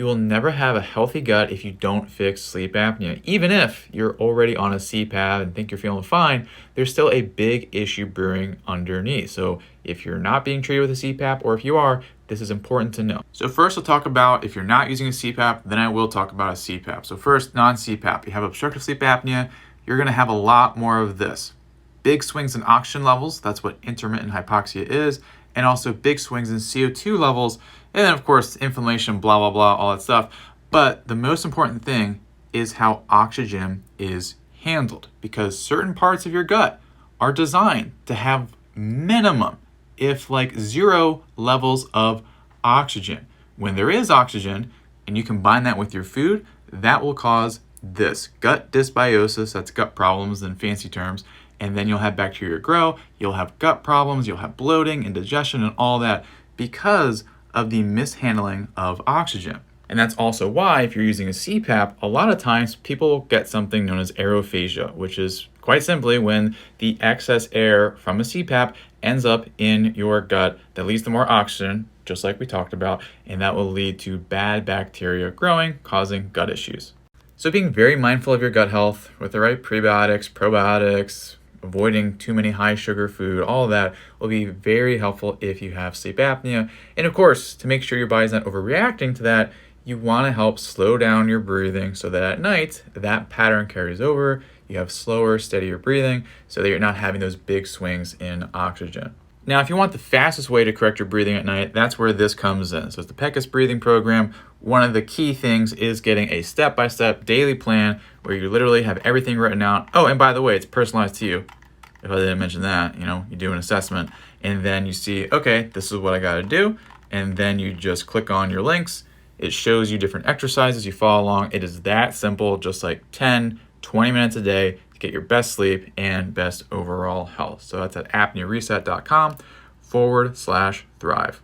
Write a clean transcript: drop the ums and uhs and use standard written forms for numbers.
You will never have a healthy gut if you don't fix sleep apnea. Even if you're already on a CPAP and think you're feeling fine, there's still a big issue brewing underneath. So if you're not being treated with a CPAP, or if you are, this is important to know. So first I'll talk about if you're not using a CPAP, then I will talk about a CPAP. So first, non-CPAP. You have obstructive sleep apnea, you're gonna have a lot more of this. Big swings in oxygen levels, that's what intermittent hypoxia is, and also big swings in CO2 levels, and then of course inflammation, blah, blah, blah, all that stuff. But the most important thing is how oxygen is handled, because certain parts of your gut are designed to have minimum, if like zero levels of oxygen. When there is oxygen and you combine that with your food, that will cause this gut dysbiosis, that's gut problems in fancy terms, and then you'll have bacteria grow, you'll have gut problems, you'll have bloating, indigestion, and all that because of the mishandling of oxygen. And that's also why if you're using a CPAP, a lot of times people get something known as aerophagia, which is quite simply when the excess air from a CPAP ends up in your gut that leads to more oxygen, just like we talked about, and that will lead to bad bacteria growing, causing gut issues. So being very mindful of your gut health with the right prebiotics, probiotics, avoiding too many high sugar food, all of that will be very helpful if you have sleep apnea. And of course, to make sure your body's not overreacting to that, you want to help slow down your breathing so that at night, that pattern carries over. You have slower, steadier breathing so that you're not having those big swings in oxygen. Now, if you want the fastest way to correct your breathing at night, that's where this comes in. So it's the PECAS breathing program. One of the key things is getting a step-by-step daily plan where you literally have everything written out. Oh, and by the way, it's personalized to you. If I didn't mention that, you do an assessment and then you see, okay, this is what I got to do. And then you just click on your links. It shows you different exercises. You follow along. It is that simple, just like 10, 20 minutes a day to get your best sleep and best overall health. So that's at apneareset.com/thrive.